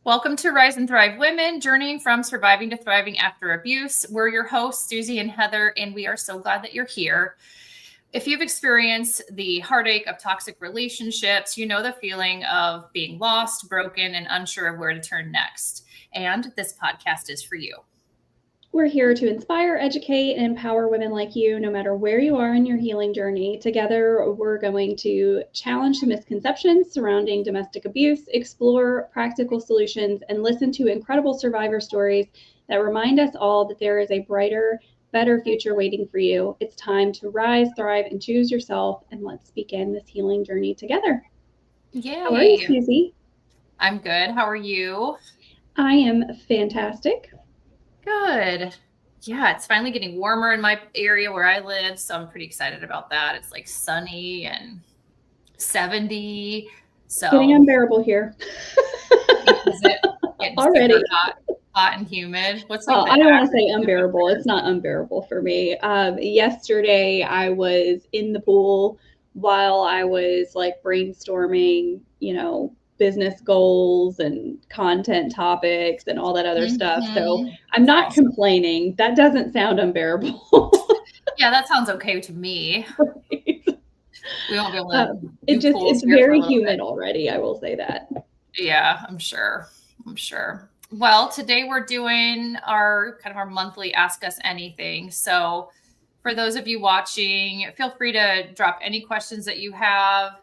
Welcome to Rise and Thrive Women, journeying from surviving to thriving after abuse. We're your hosts, Susie and Heather, and we are so glad that you're here. If you've experienced the heartache of toxic relationships, you know the feeling of being lost, broken, and unsure of where to turn next. And this podcast is for you. We're here to inspire, educate, and empower women like you, no matter where you are in your healing journey. Together, we're going to challenge the misconceptions surrounding domestic abuse, explore practical solutions, and listen to incredible survivor stories that remind us all that there is a brighter, better future waiting for you. It's time to rise, thrive, and choose yourself, and let's begin this healing journey together. Yay. How are you, Susie? I'm good. How are you? I am fantastic. Good. Yeah, it's finally getting warmer in my area where I live, so I'm pretty excited about that. It's like sunny and 70. So getting unbearable here. Is it getting already hot and humid? What's like I don't want to say unbearable. It's not unbearable for me. Yesterday I was in the pool while I was like brainstorming, business goals and content topics and all that other stuff. So I'm not complaining. That doesn't sound unbearable. Yeah, that sounds okay to me. Right. We won't be able to. It's very humid already. I will say that. Yeah, I'm sure. Well, today we're doing our monthly Ask Us Anything. So for those of you watching, feel free to drop any questions that you have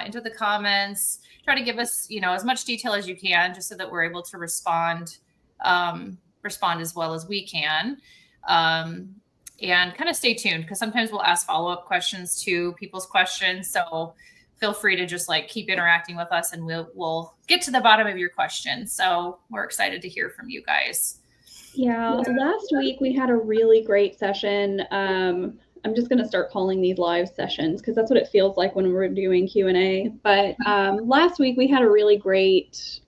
into the comments. Try to give us, as much detail as you can, just so that we're able to respond as well as we can. And kind of stay tuned, because sometimes we'll ask follow-up questions to people's questions. So feel free to just keep interacting with us, and we'll get to the bottom of your questions. So we're excited to hear from you guys. Yeah, last week we had a really great session. I'm just going to start calling these live sessions because that's what it feels like when we're doing Q&A. But last week we had a really great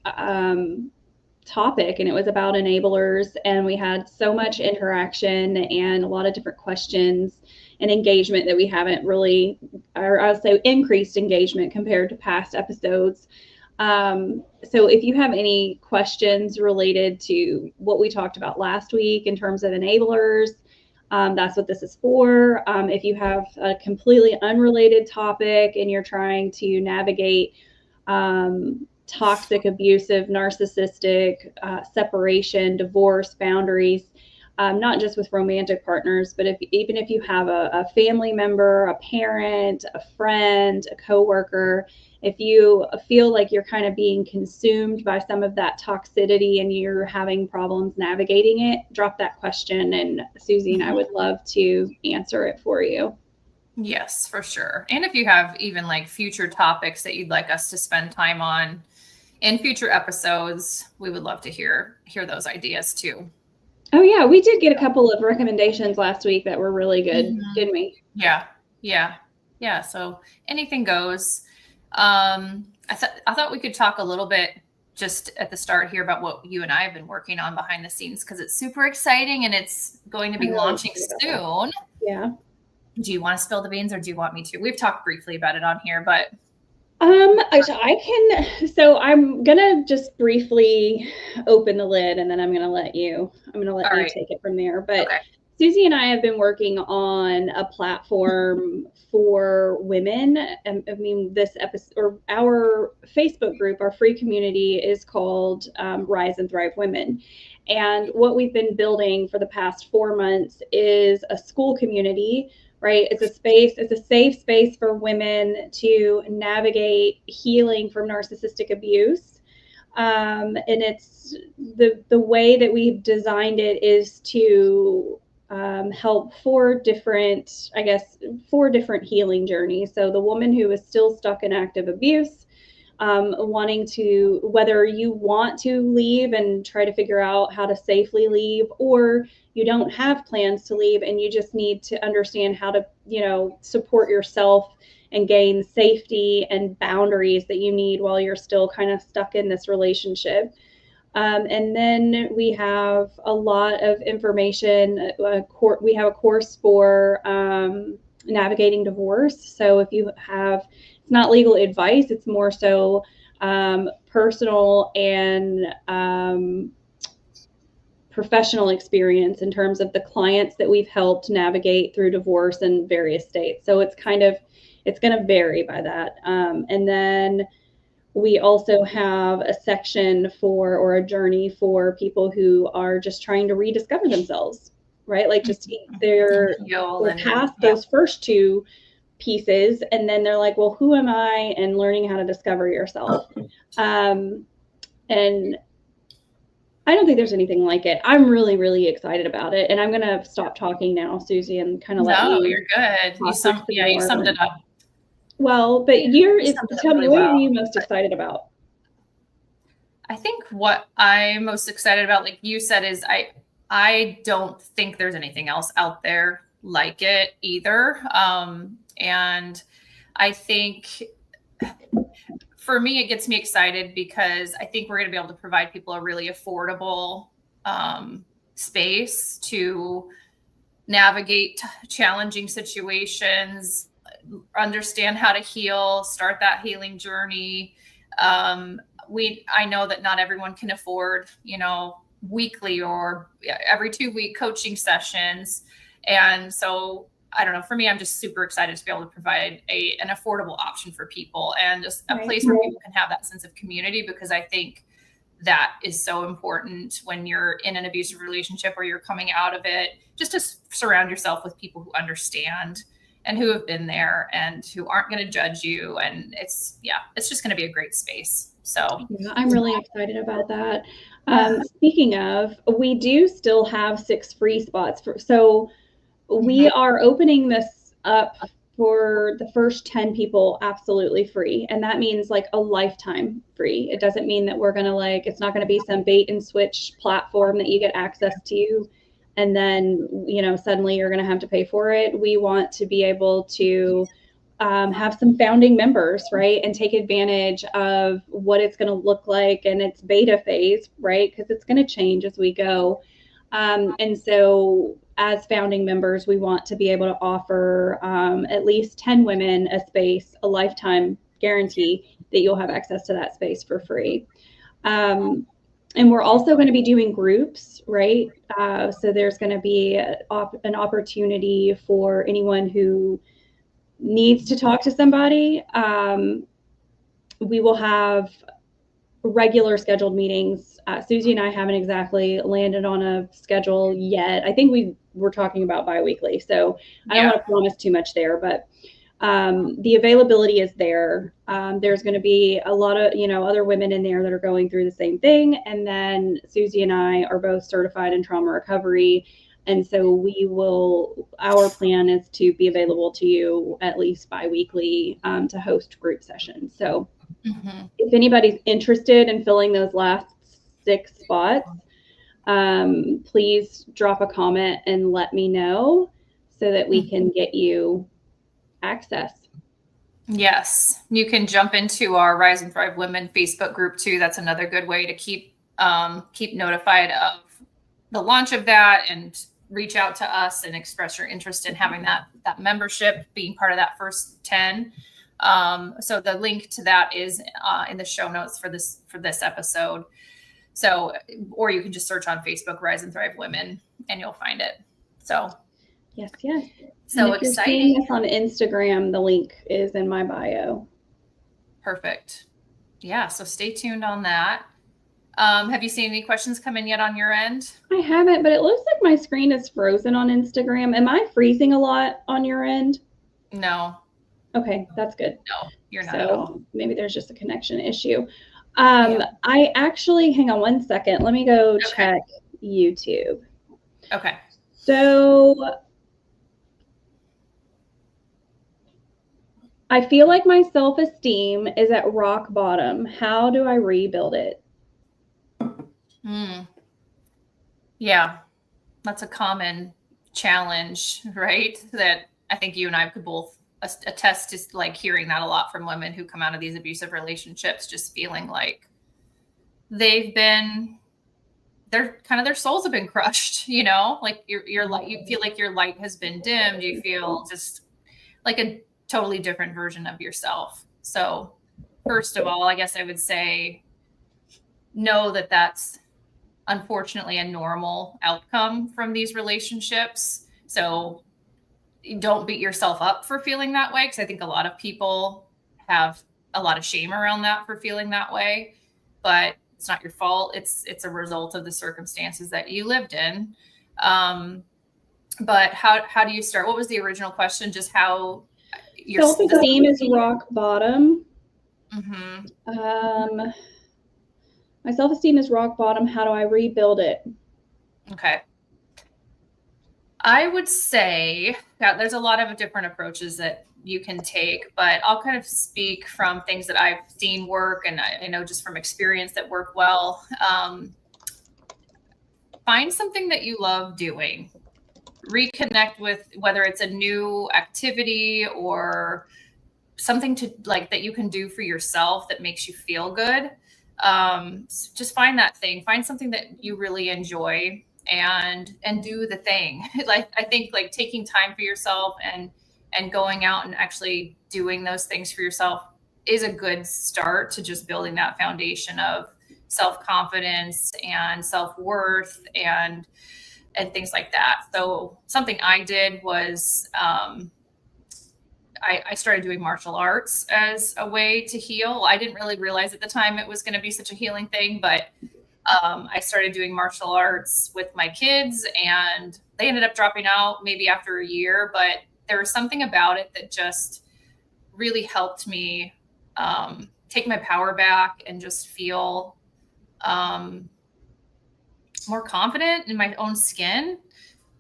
topic, and it was about enablers, and we had so much interaction and a lot of different questions and engagement that we haven't really, or I would say increased engagement compared to past episodes. So if you have any questions related to what we talked about last week in terms of enablers, that's what this is for. If you have a completely unrelated topic and you're trying to navigate toxic, abusive, narcissistic, separation, divorce, boundaries, not just with romantic partners, but even if you have a family member, a parent, a friend, a coworker, if you feel like you're kind of being consumed by some of that toxicity and you're having problems navigating it, drop that question, and Susie and I would love to answer it for you. Yes, for sure. And if you have even future topics that you'd like us to spend time on in future episodes, we would love to hear those ideas too. Oh yeah, we did get a couple of recommendations last week that were really good, didn't we? Yeah. So anything goes. I thought we could talk a little bit just at the start here about what you and I have been working on behind the scenes, because it's super exciting and it's going to be launching soon. Yeah. Do you want to spill the beans, or do you want me to? We've talked briefly about it on here, but I can. So I'm gonna just briefly open the lid, and then I'm gonna let you take it from there. But okay. Susie and I have been working on a platform for women. I mean, this episode, or our Facebook group, our free community, is called Rise and Thrive Women. And what we've been building for the past 4 months is a school community, right? It's a safe space for women to navigate healing from narcissistic abuse. And it's the way that we've designed it is to help four different healing journeys. So the woman who is still stuck in active abuse, wanting to, whether you want to leave and try to figure out how to safely leave, or you don't have plans to leave and you just need to understand how to, support yourself and gain safety and boundaries that you need while you're still kind of stuck in this relationship. And then we have a lot of information. We have a course for navigating divorce. So if you have, it's not legal advice, it's more so personal and professional experience in terms of the clients that we've helped navigate through divorce in various states. So it's going to vary by that. And then we also have a section or a journey for people who are just trying to rediscover themselves, right? Like just they're past those first two pieces, and then they're like, well, who am I? And learning how to discover yourself. And I don't think there's anything like it. I'm really, really excited about it. And I'm going to stop talking now, Susie, and kind of let you. No, you're good. You summed it up. Well, but tell me, what are you most excited about? I think what I'm most excited about, like you said, is I don't think there's anything else out there like it either. And I think for me, it gets me excited because I think we're going to be able to provide people a really affordable space to navigate challenging situations, understand how to heal, start that healing journey. I know that not everyone can afford, weekly or every 2-week coaching sessions. And so I don't know, for me, I'm just super excited to be able to provide an affordable option for people and just a place where people can have that sense of community, because I think that is so important when you're in an abusive relationship or you're coming out of it, just to surround yourself with people who understand and who have been there and who aren't going to judge you. And it's just going to be a great space. So I'm really excited about that. Speaking of, we do still have 6 free spots so we are opening this up for the first 10 people absolutely free. And that means like a lifetime free. It doesn't mean that we're going to it's not going to be some bait and switch platform that you get access to and then, suddenly you're going to have to pay for it. We want to be able to have some founding members, right? And take advantage of what it's going to look like in its beta phase, right? Because it's going to change as we go. And so as founding members, we want to be able to offer at least 10 women a space, a lifetime guarantee that you'll have access to that space for free. And we're also going to be doing groups, right? So there's going to be an opportunity for anyone who needs to talk to somebody. We will have regular scheduled meetings. Susie and I haven't exactly landed on a schedule yet. I think we were talking about biweekly, so I don't want to promise too much there, but the availability is there. There's going to be a lot of, other women in there that are going through the same thing. And then Susie and I are both certified in trauma recovery. And so our plan is to be available to you at least biweekly to host group sessions. So if anybody's interested in filling those last 6 spots, please drop a comment and let me know so that we can get you access. Yes. You can jump into our Rise and Thrive Women Facebook group too. That's another good way to keep notified of the launch of that and reach out to us and express your interest in having that membership, being part of that first 10. So the link to that is in the show notes for this episode. So, or you can just search on Facebook, Rise and Thrive Women, and you'll find it. So yes. So if exciting. You're seeing this on Instagram, the link is in my bio. Perfect. Yeah. So stay tuned on that. Have you seen any questions come in yet on your end? I haven't, but it looks like my screen is frozen on Instagram. Am I freezing a lot on your end? No. Okay, that's good. No, you're not at all. Maybe there's just a connection issue. I actually, hang on one second. Let me go check YouTube. Okay. So I feel like my self-esteem is at rock bottom. How do I rebuild it? Yeah, that's a common challenge, right? That I think you and I could both attest to, like hearing that a lot from women who come out of these abusive relationships, just feeling like their souls have been crushed, like your light, you feel like your light has been dimmed. You feel just like a totally different version of yourself. So first of all, I guess I would say know that that's unfortunately a normal outcome from these relationships. So don't beat yourself up for feeling that way, because I think a lot of people have a lot of shame around that for feeling that way, but it's not your fault. It's a result of the circumstances that you lived in. But how do you start? What was the original question? Just how your self-esteem is rock bottom. Mm-hmm. My self-esteem is rock bottom. How do I rebuild it? Okay. I would say that there's a lot of different approaches that you can take, but I'll kind of speak from things that I've seen work, and I know just from experience that work well. Find something that you love doing. Reconnect with, whether it's a new activity or something to like that you can do for yourself that makes you feel good. Just find that thing, find something that you really enjoy and do the thing. Like, I think like taking time for yourself and going out and actually doing those things for yourself is a good start to just building that foundation of self-confidence and self-worth and things like that. So something I did was I started doing martial arts as a way to heal. I didn't really realize at the time it was going to be such a healing thing, but I started doing martial arts with my kids, and they ended up dropping out maybe after a year, but there was something about it that just really helped me take my power back and just feel more confident in my own skin.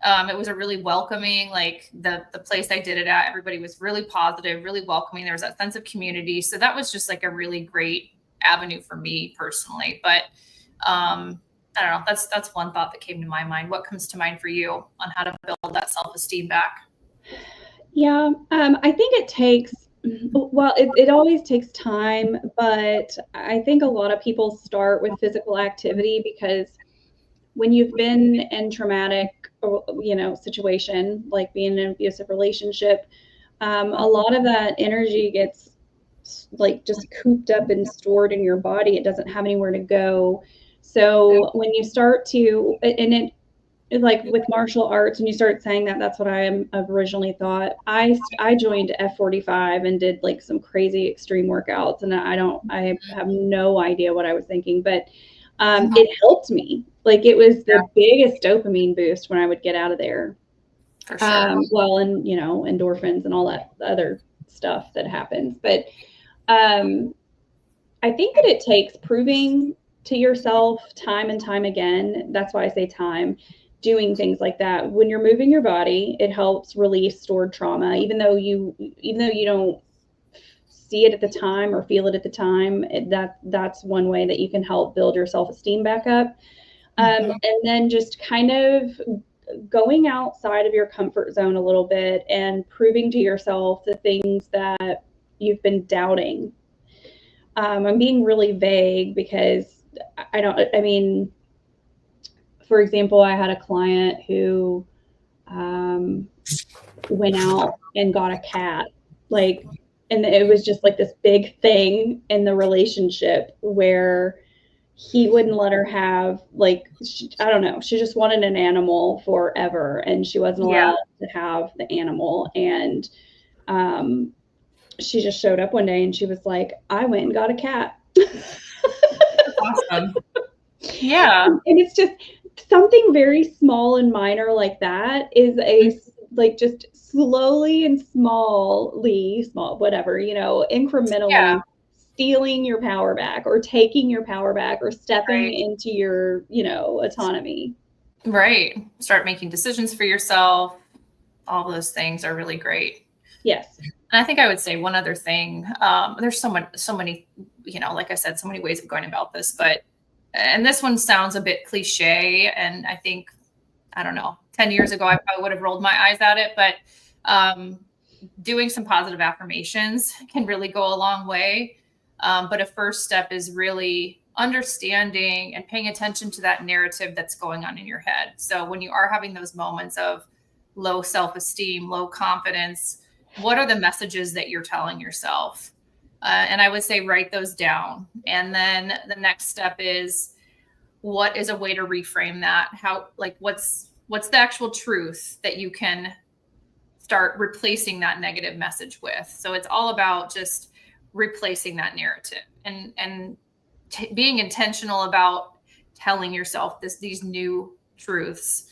It was a really welcoming, like the place I did it at, everybody was really positive, really welcoming. There was that sense of community. So that was just like a really great avenue for me personally. But I don't know, that's one thought that came to my mind. What comes to mind for you on how to build that self-esteem back? Yeah, I think it takes, well, it always takes time, but I think a lot of people start with physical activity because when you've been in traumatic, situation, like being in an abusive relationship, a lot of that energy gets like just cooped up and stored in your body. It doesn't have anywhere to go. So when you start to, and it like with martial arts, when you start saying that, that's what I've originally thought. I joined F45 and did like some crazy extreme workouts, and I have no idea what I was thinking, but it helped me. Like it was the biggest dopamine boost when I would get out of there. For sure. Well, and endorphins and all that other stuff that happens. But I think that it takes proving to yourself time and time again. That's why I say time, doing things like that. When you're moving your body, it helps release stored trauma, even though you don't see it at the time or feel it at the time. That's one way that you can help build your self-esteem back up. And then just kind of going outside of your comfort zone a little bit and proving to yourself the things that you've been doubting. I'm being really vague because I mean, for example, I had a client who went out and got a cat, like, and it was just like this big thing in the relationship where he wouldn't let her have, like, I don't know, she just wanted an animal forever, and she wasn't allowed to have the animal. And she just showed up one day and she was like, I went and got a cat. Awesome. Yeah. And it's just something very small and minor like that is like just slowly and small, whatever, incrementally stealing your power back or taking your power back or stepping into your, autonomy. Right. Start making decisions for yourself. All those things are really great. Yes. And I think I would say one other thing. There's so many, like I said, so many ways of going about this, and this one sounds a bit cliche. And I think, I don't know, 10 years ago, I probably would have rolled my eyes at it, but doing some positive affirmations can really go a long way. But a first step is really understanding and paying attention to that narrative that's going on in your head. So when you are having those moments of low self-esteem, low confidence, what are the messages that you're telling yourself? And I would say write those down. And then the next step is, what is a way to reframe that? How, like, what's the actual truth that you can start replacing that negative message with? So it's all about just replacing that narrative and being intentional about telling yourself these new truths.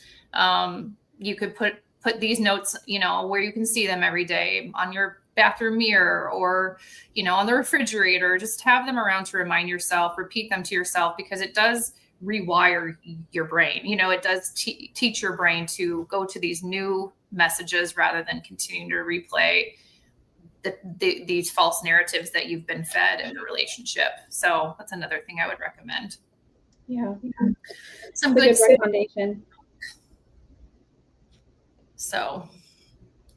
You could put these notes, where you can see them every day, on your bathroom mirror, or, on the refrigerator. Just have them around to remind yourself, repeat them to yourself, because it does rewire your brain. It does teach your brain to go to these new messages rather than continue to replay these false narratives that you've been fed in the relationship. So that's another thing I would recommend. Yeah. Some good recommendation. So,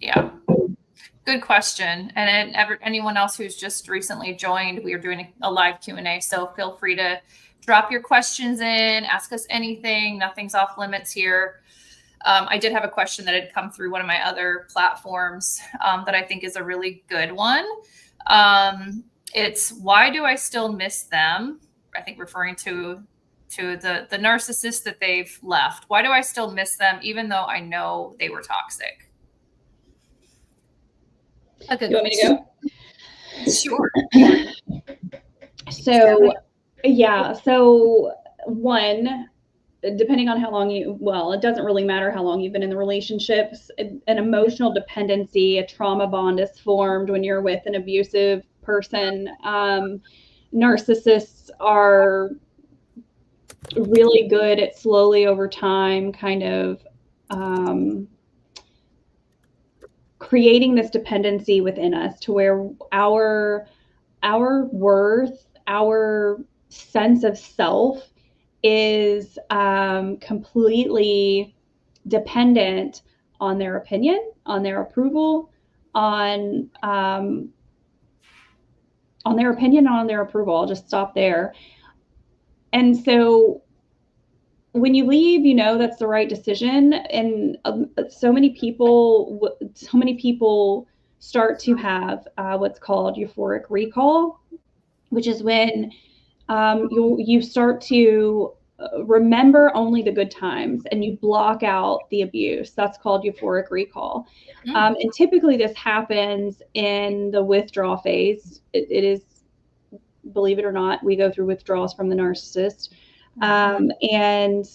yeah. Good question. And anyone else who's just recently joined, we are doing a live Q&A. So feel free to drop your questions in, ask us anything. Nothing's off limits here. I did have a question that had come through one of my other platforms that I think is a really good one. It's, why do I still miss them? I think referring to the narcissist that they've left. Why do I still miss them, even though I know they were toxic? A good question. You want me to go? Sure. So, yeah. So, one, depending on how long it doesn't really matter how long you've been in the relationships, an emotional dependency, a trauma bond is formed when you're with an abusive person. Narcissists are really good at slowly over time kind of creating this dependency within us to where our worth, our sense of self is completely dependent on their opinion, on their approval, on their opinion, on their approval. I'll just stop there. And so when you leave, that's the right decision. And so many people start to have what's called euphoric recall, which is when you start to remember only the good times and you block out the abuse. That's called euphoric recall. And typically this happens in the withdrawal phase. It is, believe it or not, we go through withdrawals from the narcissist. And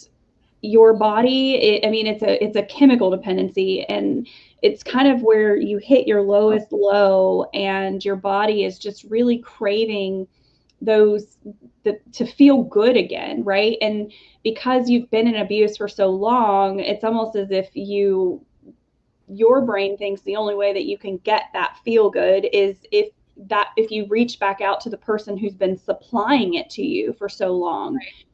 your body, it's a chemical dependency, and it's kind of where you hit your lowest low, and your body is just really craving to feel good again, right? And because you've been in abuse for so long, it's almost as if your brain thinks the only way that you can get that feel good is if you reach back out to the person who's been supplying it to you for so long. Right.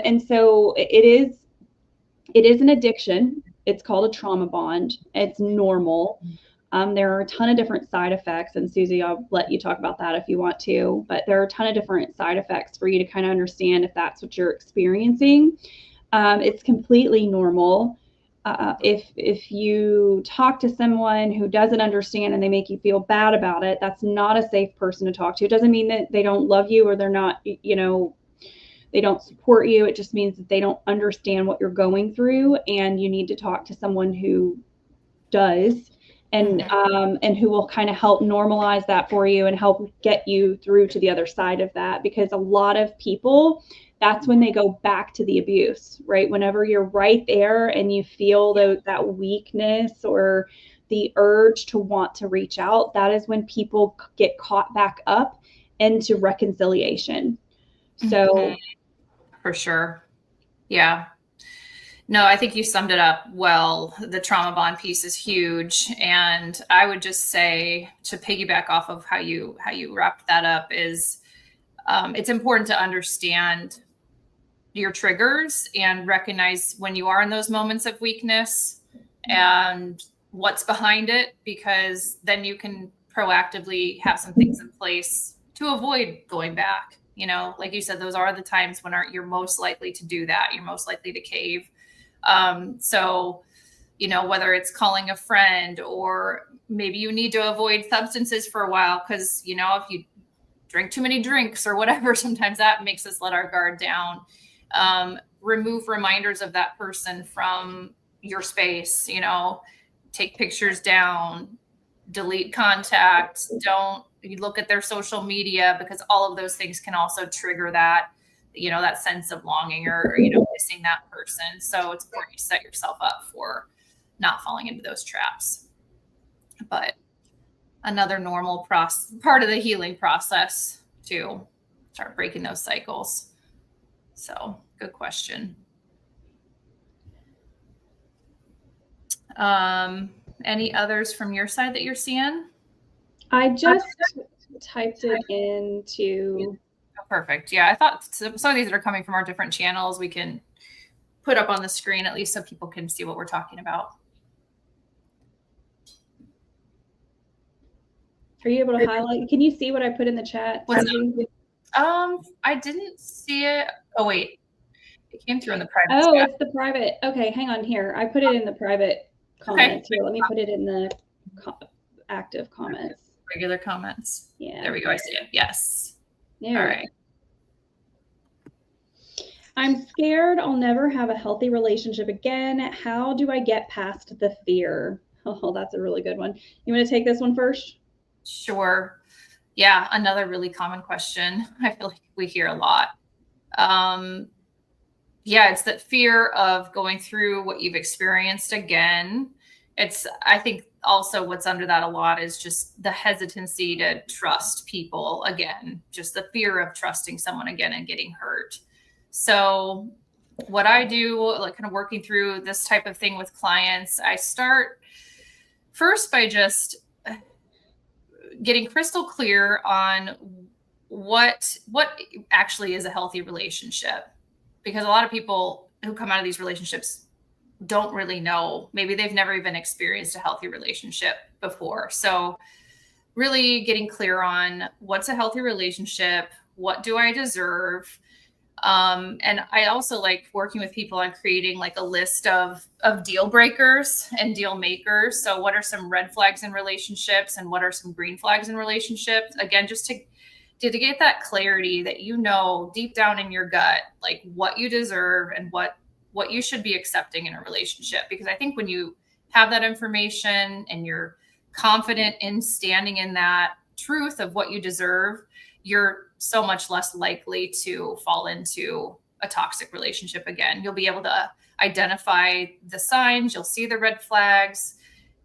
And so it is an addiction. It's called a trauma bond. It's normal. There are a ton of different side effects, and Susie, I'll let you talk about that if you want to, but there are a ton of different side effects for you to kind of understand if that's what you're experiencing. It's completely normal. If you talk to someone who doesn't understand and they make you feel bad about it, that's not a safe person to talk to. It doesn't mean that they don't love you or they're not, they don't support you. It just means that they don't understand what you're going through, and you need to talk to someone who does, and who will kind of help normalize that for you and help get you through to the other side of that. Because a lot of people, that's when they go back to the abuse, right? Whenever you're right there and you feel that weakness or the urge to want to reach out, that is when people get caught back up into reconciliation. So for sure. Yeah. No, I think you summed it up well. The trauma bond piece is huge. And I would just say, to piggyback off of how you wrapped that up, is it's important to understand your triggers and recognize when you are in those moments of weakness and what's behind it, because then you can proactively have some things in place to avoid going back. Like you said, those are the times when you're most likely to do that. You're most likely to cave. So, whether it's calling a friend, or maybe you need to avoid substances for a while, because, if you drank too many drinks or whatever. Sometimes that makes us let our guard down. Remove reminders of that person from your space, take pictures down, delete contacts, don't look at their social media, because all of those things can also trigger that, that sense of longing or missing that person. So it's important you set yourself up for not falling into those traps. But another normal part of the healing process to start breaking those cycles. So good question. Any others from your side that you're seeing? I just typed it into. Oh, perfect. Yeah, I thought some of these that are coming from our different channels we can put up on the screen, at least so people can see what we're talking about. Are you able to highlight? Can you see what I put in the chat? I didn't see it. Oh, wait. It came through in the private chat. It's the private. Okay, hang on here. I put it in the private comments. Okay. Here, let me put it in the active comments. Regular comments. Yeah. There we go. I see it. Yes. There. All right. I'm scared I'll never have a healthy relationship again. How do I get past the fear? Oh, that's a really good one. You want to take this one first? Sure. Yeah, another really common question I feel like we hear a lot. Yeah, it's that fear of going through what you've experienced again. I think also what's under that a lot is just the hesitancy to trust people again, just the fear of trusting someone again and getting hurt. So what I do, like kind of working through this type of thing with clients, I start first by just getting crystal clear on what actually is a healthy relationship. Because a lot of people who come out of these relationships don't really know. Maybe they've never even experienced a healthy relationship before. So really getting clear on what's a healthy relationship, what do I deserve? And I also like working with people on creating like a list of deal breakers and deal makers. So what are some red flags in relationships and what are some green flags in relationships? Again, just to get that clarity that deep down in your gut, like what you deserve and what you should be accepting in a relationship. Because I think when you have that information and you're confident in standing in that truth of what you deserve, you're so much less likely to fall into a toxic relationship again. You'll be able to identify the signs, you'll see the red flags,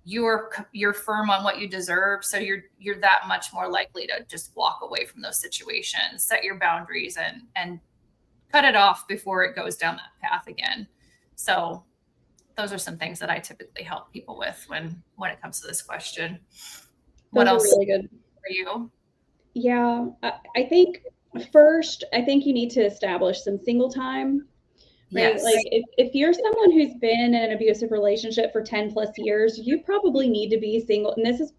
you're firm on what you deserve. So you're that much more likely to just walk away from those situations, set your boundaries and cut it off before it goes down that path again. So those are some things that I typically help people with when it comes to this question. What else? Really good for you? Yeah, I think first, you need to establish some single time. Right? Yes. Like if you're someone who's been in an abusive relationship for 10 plus years, you probably need to be single. And this is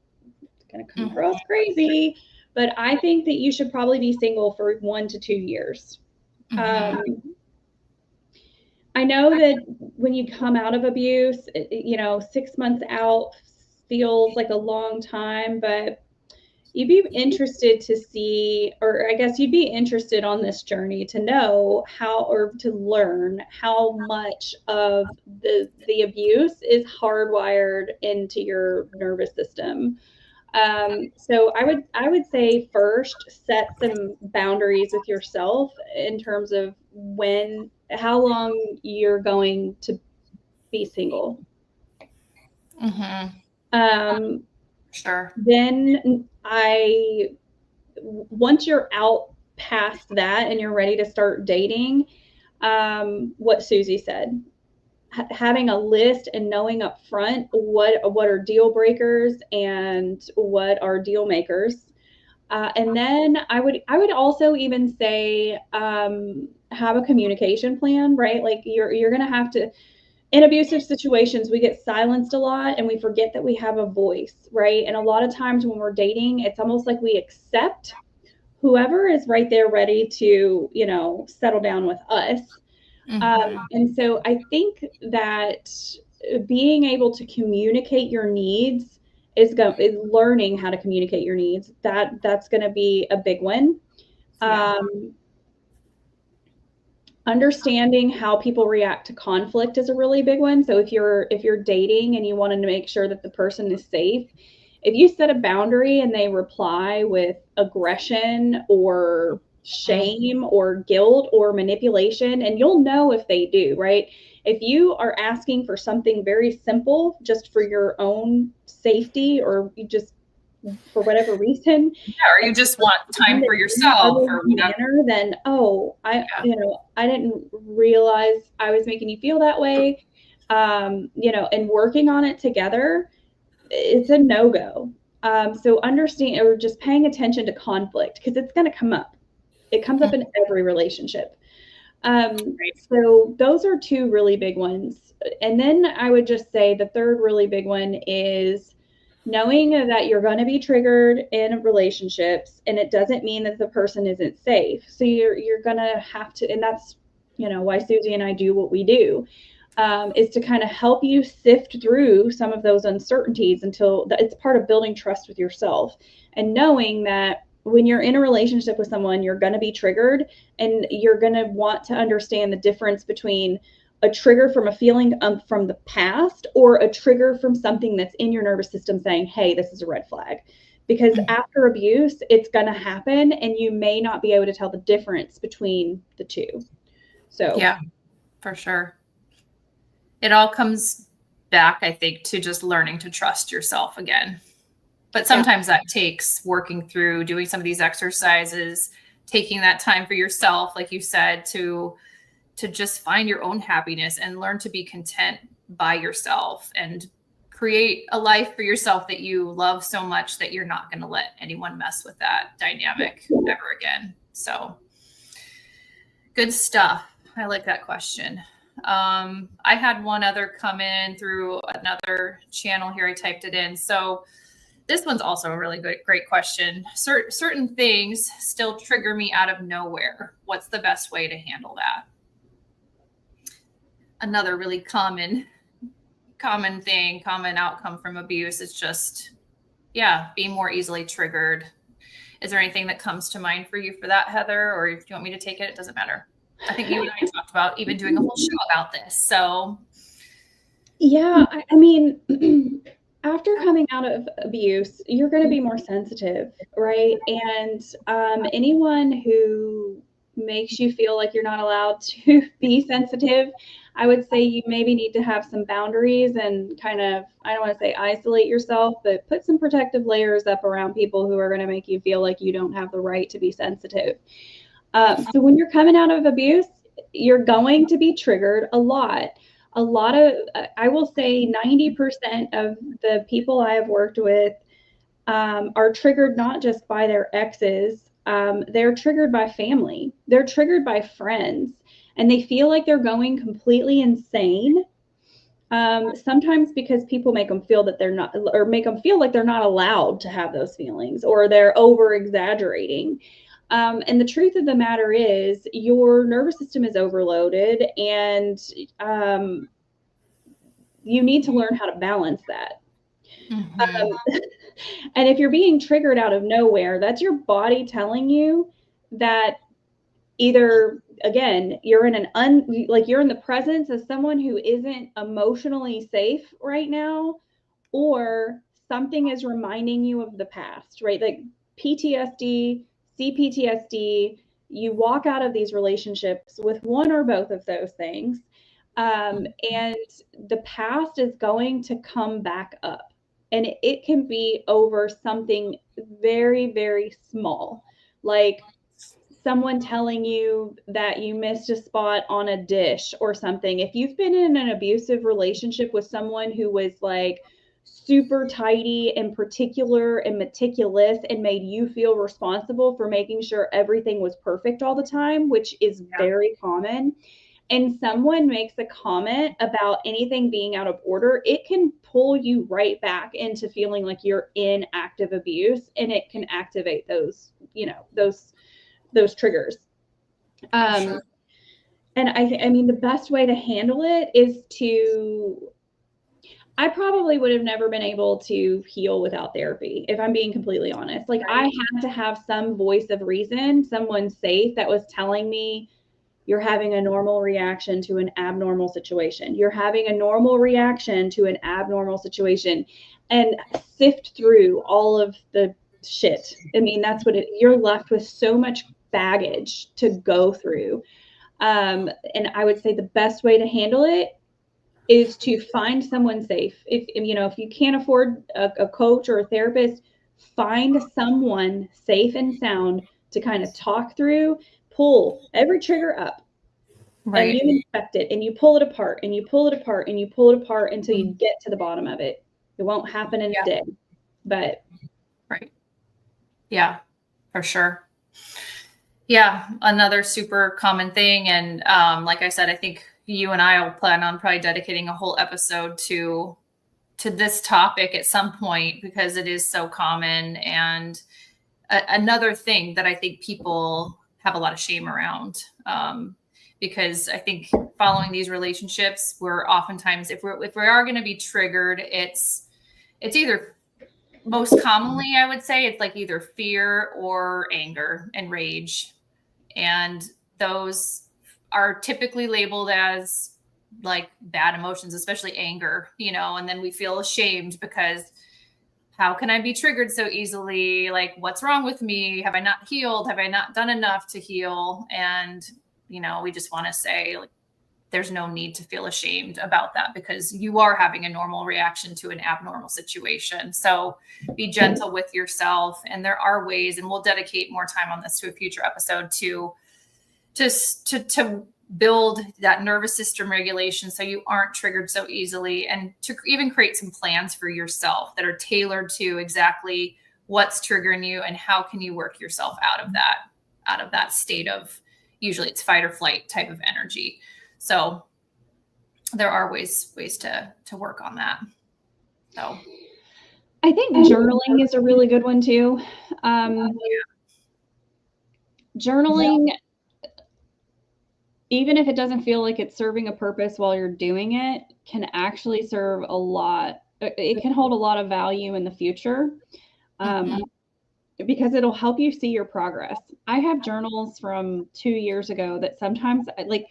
going to come across crazy, but I think that you should probably be single for 1 to 2 years. I know that when you come out of abuse, 6 months out feels like a long time, but you'd be interested to see, or I guess you'd be interested on this journey to know how, or to learn how much of the abuse is hardwired into your nervous system. So I would say first set some boundaries with yourself in terms of how long you're going to be single. Sure. Then once you're out past that and you're ready to start dating, what Susie said, having a list and knowing up front what are deal breakers and what are deal makers. And then I would also even say, have a communication plan, right? Like you're going to have to, in abusive situations, we get silenced a lot and we forget that we have a voice, right? And a lot of times when we're dating, it's almost like we accept whoever is right there ready to, settle down with us. And so I think that being able to communicate your needs is learning how to communicate your needs. That's going to be a big one. Understanding how people react to conflict is a really big one. So if you're dating and you want to make sure that the person is safe, if you set a boundary and they reply with aggression or shame or guilt or manipulation, and you'll know if they do, right? If you are asking for something very simple just for your own safety, or you just for whatever reason, or you just want time for yourself or whatever, then I didn't realize I was making you feel that way, and working on it together, it's a no-go. So understand, or just paying attention to conflict, because it's going to come up. It comes up in every relationship. So those are two really big ones. And then I would just say the third really big one is knowing that you're going to be triggered in relationships, and it doesn't mean that the person isn't safe. So you're going to have to, and that's, why Susie and I do what we do, is to kind of help you sift through some of those uncertainties until it's part of building trust with yourself, and knowing that when you're in a relationship with someone, you're going to be triggered, and you're going to want to understand the difference between a trigger from a feeling from the past, or a trigger from something that's in your nervous system saying, hey, this is a red flag. Because after abuse, it's going to happen, and you may not be able to tell the difference between the two. So yeah, for sure. It all comes back, I think, to just learning to trust yourself again. But sometimes that takes working through, doing some of these exercises, taking that time for yourself, like you said, to just find your own happiness and learn to be content by yourself and create a life for yourself that you love so much that you're not going to let anyone mess with that dynamic ever again. So good stuff. I like that question. I had one other come in through another channel here. I typed it in. So this one's also a really great question. Certain things still trigger me out of nowhere. What's the best way to handle that? Another really common outcome from abuse is just, being more easily triggered. Is there anything that comes to mind for you for that, Heather? Or if you want me to take it, it doesn't matter. I think you and I talked about even doing a whole show about this. So yeah, I mean, after coming out of abuse, you're going to be more sensitive, right? And anyone who makes you feel like you're not allowed to be sensitive, I would say you maybe need to have some boundaries and kind of, I don't want to say isolate yourself, but put some protective layers up around people who are going to make you feel like you don't have the right to be sensitive. So when you're coming out of abuse, you're going to be triggered a lot. I will say 90% of the people I have worked with are triggered not just by their exes, they're triggered by family, they're triggered by friends, and they feel like they're going completely insane. Sometimes because people make them feel that they're not, or make them feel like they're not allowed to have those feelings, or they're over exaggerating. And the truth of the matter is your nervous system is overloaded, and you need to learn how to balance that. And if you're being triggered out of nowhere, that's your body telling you that either, again, you're in you're in the presence of someone who isn't emotionally safe right now, or something is reminding you of the past, right? Like PTSD, CPTSD, you walk out of these relationships with one or both of those things. And the past is going to come back up, and it can be over something very, very small, like someone telling you that you missed a spot on a dish or something. If you've been in an abusive relationship with someone who was like super tidy and particular and meticulous and made you feel responsible for making sure everything was perfect all the time, which is very common, and someone makes a comment about anything being out of order, it can pull you right back into feeling like you're in active abuse, and it can activate those triggers. Sure. And I mean, the best way to handle it is to, I probably would have never been able to heal without therapy, if I'm being completely honest. Like, I had to have some voice of reason, someone safe that was telling me, you're having a normal reaction to an abnormal situation. You're having a normal reaction to an abnormal situation, and sift through all of the shit. I mean, that's what you're left with, so much baggage to go through. And I would say the best way to handle it is to find someone safe. If you can't afford a coach or a therapist, find someone safe and sound to kind of talk through, pull every trigger up. Right. And you inspect it, and you pull it apart, and you pull it apart, and you pull it apart until you get to the bottom of it. It won't happen in a day, but. Right. Yeah, for sure. Yeah, another super common thing. And like I said, I think you and I will plan on probably dedicating a whole episode to this topic at some point, because it is so common. And another thing that I think people have a lot of shame around, because I think following these relationships, we're oftentimes, if we are going to be triggered, it's either, most commonly, I would say, it's like either fear or anger and rage. And those are typically labeled as like bad emotions, especially anger, and then we feel ashamed because how can I be triggered so easily? Like, what's wrong with me? Have I not healed? Have I not done enough to heal? And, we just want to say, like, there's no need to feel ashamed about that, because you are having a normal reaction to an abnormal situation. So be gentle with yourself. And there are ways, and we'll dedicate more time on this to a future episode, to build that nervous system regulation so you aren't triggered so easily, and to even create some plans for yourself that are tailored to exactly what's triggering you and how can you work yourself out of that state of, usually it's fight or flight type of energy. So there are ways to work on that. So I think journaling is a really good one too. Journaling, even if it doesn't feel like it's serving a purpose while you're doing it, can actually serve a lot. It can hold a lot of value in the future, because it'll help you see your progress. I have journals from 2 years ago that sometimes, like,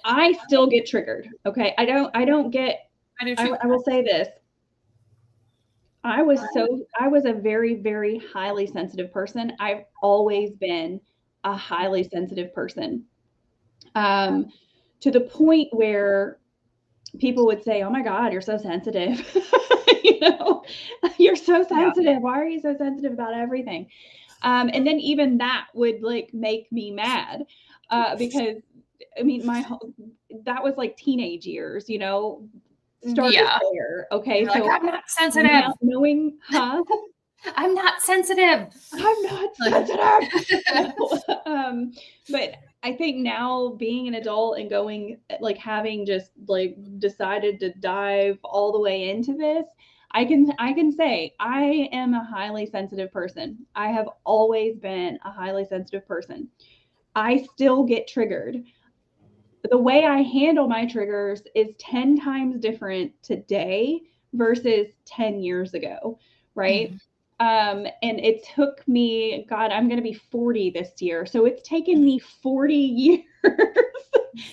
I still get triggered. Okay. I will say this. I was a very, very highly sensitive person. I've always been a highly sensitive person. To the point where people would say, "Oh my God, you're so sensitive." You're so sensitive. Yeah. Why are you so sensitive about everything? And then even that would like make me mad, because I mean, that was like teenage years, started there. Okay. You're so like, I'm not sensitive. Knowing, I'm not sensitive. I'm not sensitive. But I think now, being an adult and going, like, having just like decided to dive all the way into this, I can say I am a highly sensitive person. I have always been a highly sensitive person. I still get triggered. The way I handle my triggers is 10 times different today versus 10 years ago, right? And it took me, God, I'm going to be 40 this year. So it's taken me 40 years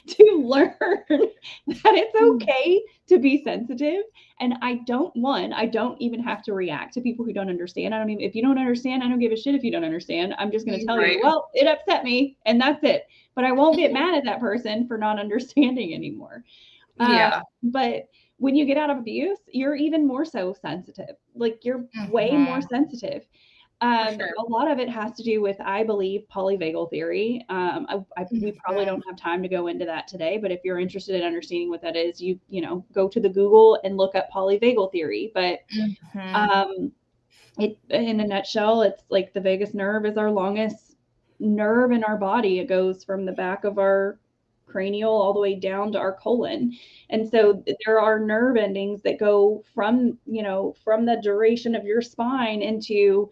to learn that it's okay to be sensitive. And I don't even have to react to people who don't understand. If you don't understand, I don't give a shit if you don't understand. I'm just going to tell you, well, it upset me, and that's it. But I won't get mad at that person for not understanding anymore. But when you get out of abuse, you're even more so sensitive. Like, you're way more sensitive. A lot of it has to do with, I believe, polyvagal theory. We probably don't have time to go into that today, but if you're interested in understanding what that is, you go to the Google and look up polyvagal theory. But it, in a nutshell, it's like the vagus nerve is our longest nerve in our body. It goes from the back of our cranial all the way down to our colon. And so there are nerve endings that go from the duration of your spine into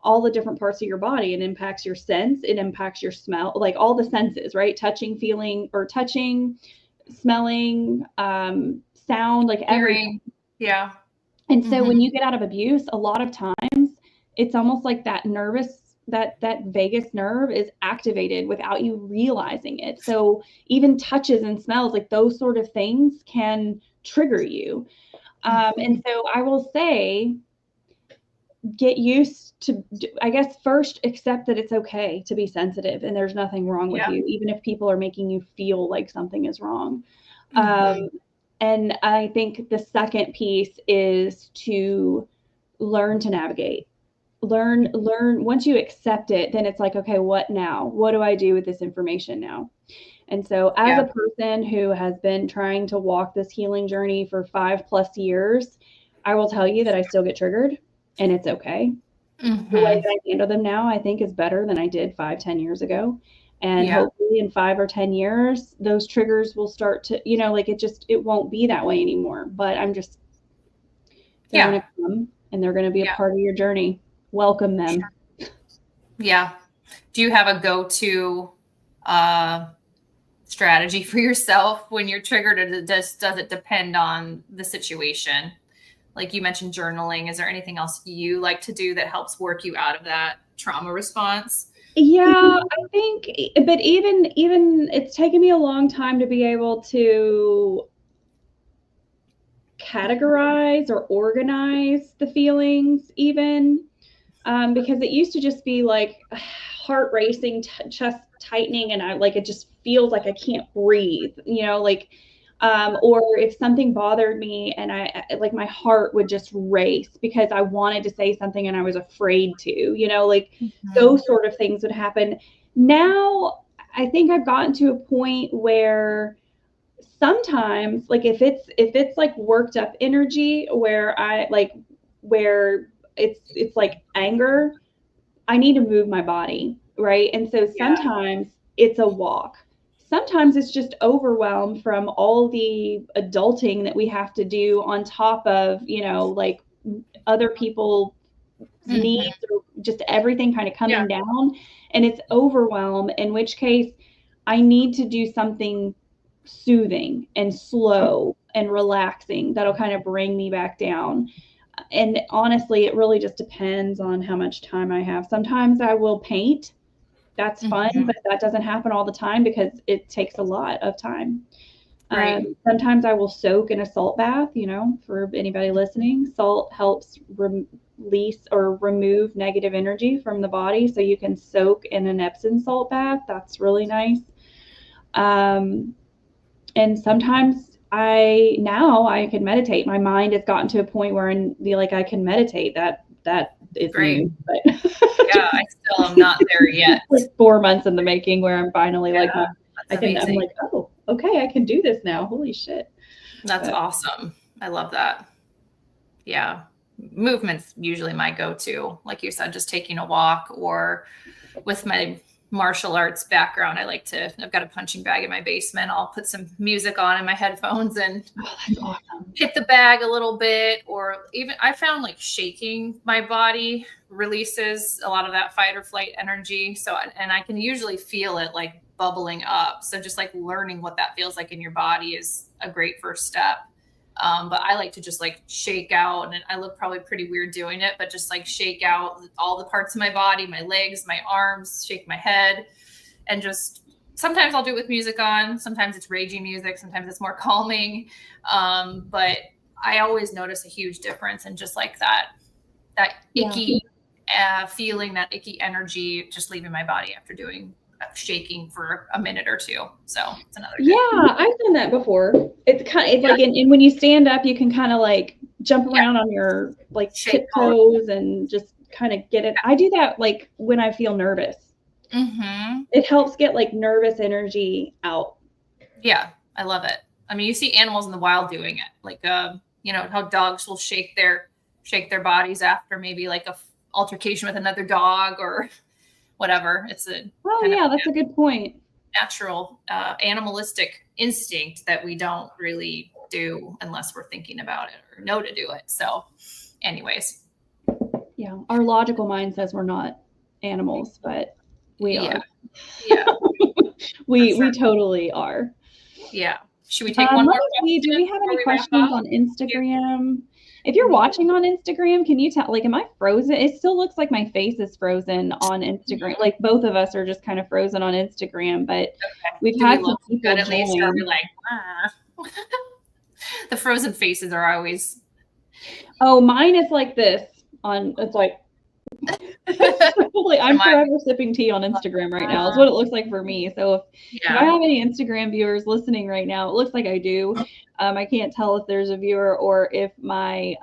all the different parts of your body, and impacts your sense. It impacts your smell, like all the senses, right? Touching, feeling, or touching, smelling, sound, like everything. Yeah. And so when you get out of abuse, a lot of times it's almost like that vagus nerve is activated without you realizing it. So even touches and smells, like those sort of things can trigger you. And so I will say, get used to, I guess, first accept that it's okay to be sensitive and there's nothing wrong with you, even if people are making you feel like something is wrong. And I think the second piece is to learn to navigate. Learn. Once you accept it, then it's like, okay, what now? What do I do with this information now? And so as a person who has been trying to walk this healing journey for 5+ years, I will tell you that I still get triggered, and it's okay. The way that I handle them now, I think, is better than I did 5-10 years ago. And hopefully in 5 or 10 years, those triggers will start to, like it won't be that way anymore. But they're going to come and they're going to be a part of your journey. Welcome them. Sure. Yeah. Do you have a go-to strategy for yourself when you're triggered, or does it depend on the situation? Like you mentioned journaling. Is there anything else you like to do that helps work you out of that trauma response? Yeah, I think, but even it's taken me a long time to be able to categorize or organize the feelings, even because it used to just be like heart racing, chest tightening, and it just feels like I can't breathe, or if something bothered me and I like my heart would just race because I wanted to say something and I was afraid to, those sort of things would happen. Now, I think I've gotten to a point where sometimes, like if it's like worked up energy where it's like anger, I need to move my body, right? And so sometimes it's a walk. Sometimes it's just overwhelmed from all the adulting that we have to do on top of, like other people's needs or just everything kind of coming down, and it's overwhelm, in which case I need to do something soothing and slow and relaxing that'll kind of bring me back down. And honestly, it really just depends on how much time I have. Sometimes I will paint. That's fun, but that doesn't happen all the time because it takes a lot of time. Right. Sometimes I will soak in a salt bath, for anybody listening. Salt helps release or remove negative energy from the body. So you can soak in an Epsom salt bath. That's really nice. And sometimes I can meditate. My mind has gotten to a point where I can meditate. That is great. New, but I still am not there yet. Like 4 months in the making where I'm finally I'm like, oh, okay, I can do this now. Holy shit. That's awesome. I love that. Yeah. Movement's usually my go-to. Like you said, just taking a walk, or with my martial arts background, I've got a punching bag in my basement. I'll put some music on in my headphones and that's awesome. Hit the bag a little bit, or even I found like shaking my body releases a lot of that fight or flight energy. So, and I can usually feel it like bubbling up. So just like learning what that feels like in your body is a great first step. But I like to just like shake out, and I look probably pretty weird doing it, but just like shake out all the parts of my body, my legs, my arms, shake my head. And just sometimes I'll do it with music on. Sometimes it's raging music. Sometimes it's more calming. But I always notice a huge difference in just like that icky feeling, that icky energy, just leaving my body after doing shaking for a minute or two. So it's another good I've done that before. It's like, and when you stand up, you can kind of like jump around on your like tiptoes and just kind of get it. I do that like when I feel nervous. It helps get like nervous energy out. Yeah, I love it. I mean, you see animals in the wild doing it, like how dogs will shake their bodies after maybe like a altercation with another dog or whatever. It's that's a good point. Natural animalistic instinct that we don't really do unless we're thinking about it or know to do it. So anyways. Yeah. Our logical mind says we're not animals, but we are. Yeah. We totally are. Yeah. Should we take one more question? Do we have any questions on Instagram? If you're watching on Instagram, can you tell, like, am I frozen? It still looks like my face is frozen on Instagram. Like, both of us are just kind of frozen on Instagram, but we've had some people join. At least, or we're like, the frozen faces are always. Oh, mine is like this it's like, I'm forever sipping tea on Instagram right now. That's what it looks like for me. So if I have any Instagram viewers listening right now, it looks like I do. I can't tell if there's a viewer or if my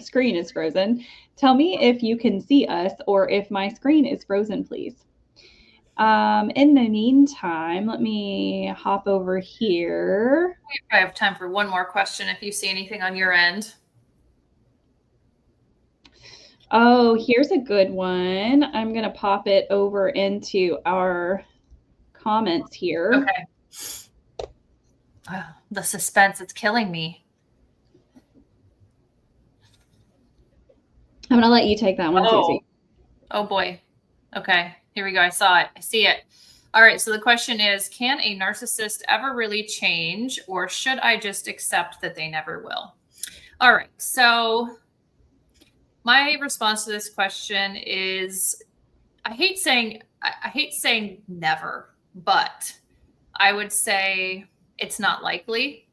screen is frozen. Tell me if you can see us or if my screen is frozen, please. In the meantime, let me hop over here. I have time for one more question if you see anything on your end. Oh, here's a good one. I'm going to pop it over into our comments here. Okay. Oh, the suspense, it's killing me. I'm going to let you take that one, Susie. Oh, boy. Okay, here we go. I saw it. I see it. All right, so the question is, can a narcissist ever really change, or should I just accept that they never will? All right, so my response to this question is, I hate saying never, but I would say it's not likely,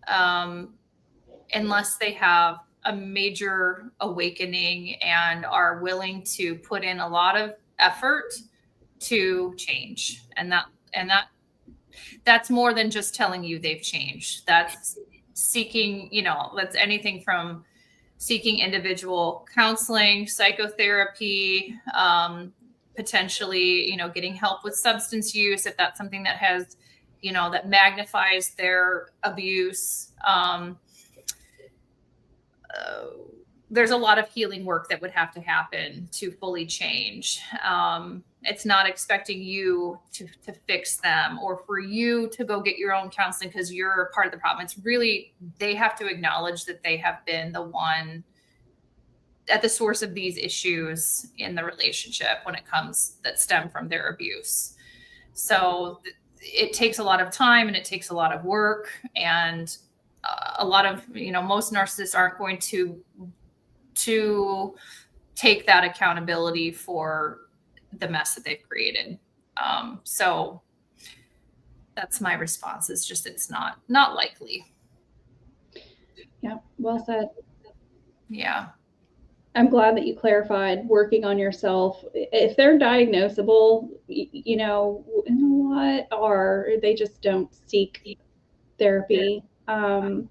unless they have a major awakening and are willing to put in a lot of effort to change. And that's more than just telling you they've changed. That's seeking, that's anything from seeking individual counseling, psychotherapy, potentially, getting help with substance use, if that's something that has, that magnifies their abuse. There's a lot of healing work that would have to happen to fully change. It's not expecting you to fix them or for you to go get your own counseling because you're part of the problem. It's really, they have to acknowledge that they have been the one at the source of these issues in the relationship when it comes that stem from their abuse. So it takes a lot of time and it takes a lot of work, and a lot of, most narcissists aren't going to take that accountability for the mess that they've created. So that's my response, is just, it's not likely. Yeah. Well said. Yeah. I'm glad that you clarified working on yourself. If they're diagnosable, and a lot are, they just don't seek therapy. And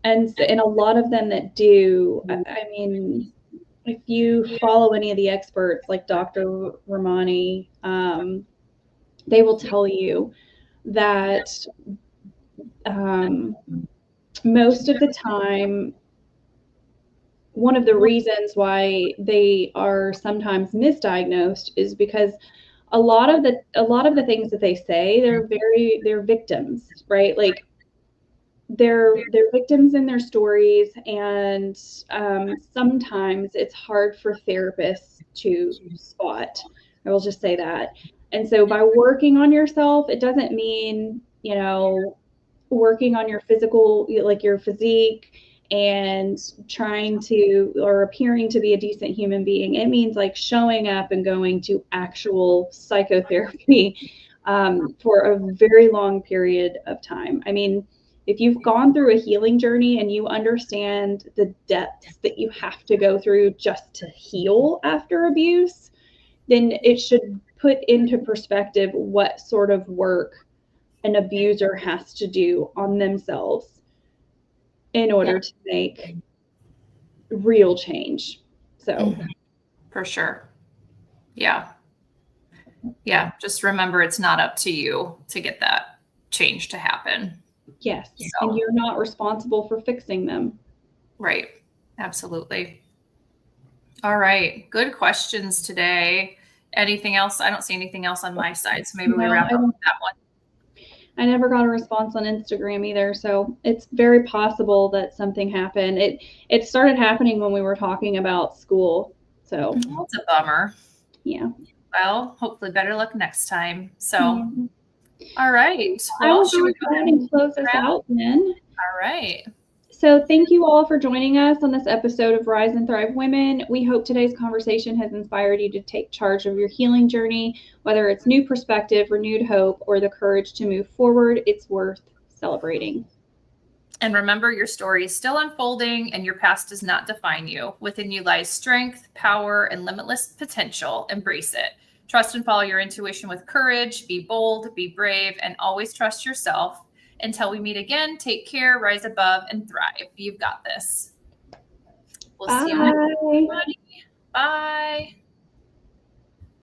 a lot of them that do, I mean, if you follow any of the experts like Dr. Ramani, they will tell you that most of the time, one of the reasons why they are sometimes misdiagnosed is because a lot of the things that they say, they're victims, right? Like they're victims in their stories, and sometimes it's hard for therapists to spot. I will just say that. And so by working on yourself, it doesn't mean, working on your physical, like your physique, and trying to, or appearing to be a decent human being. It means like showing up and going to actual psychotherapy for a very long period of time. I mean, if you've gone through a healing journey and you understand the depths that you have to go through just to heal after abuse, then it should put into perspective what sort of work an abuser has to do on themselves in order to make real change. So for sure. Yeah. Just remember, it's not up to you to get that change to happen. Yes. So. And you're not responsible for fixing them. Right. Absolutely. All right. Good questions today. Anything else? I don't see anything else on my side. So maybe we wrap up with that one. I never got a response on Instagram either. So it's very possible that something happened. It started happening when we were talking about school. So that's a bummer. Yeah. Well, hopefully better luck next time. So All right. I will go ahead and close us out then. All right. So thank you all for joining us on this episode of Rise and Thrive Women. We hope today's conversation has inspired you to take charge of your healing journey, whether it's new perspective, renewed hope, or the courage to move forward. It's worth celebrating. And remember, your story is still unfolding and your past does not define you. Within you lies strength, power, and limitless potential. Embrace it. Trust and follow your intuition with courage. Be bold, be brave, and always trust yourself. Until we meet again, take care, rise above, and thrive. You've got this. We'll see you next time. Bye.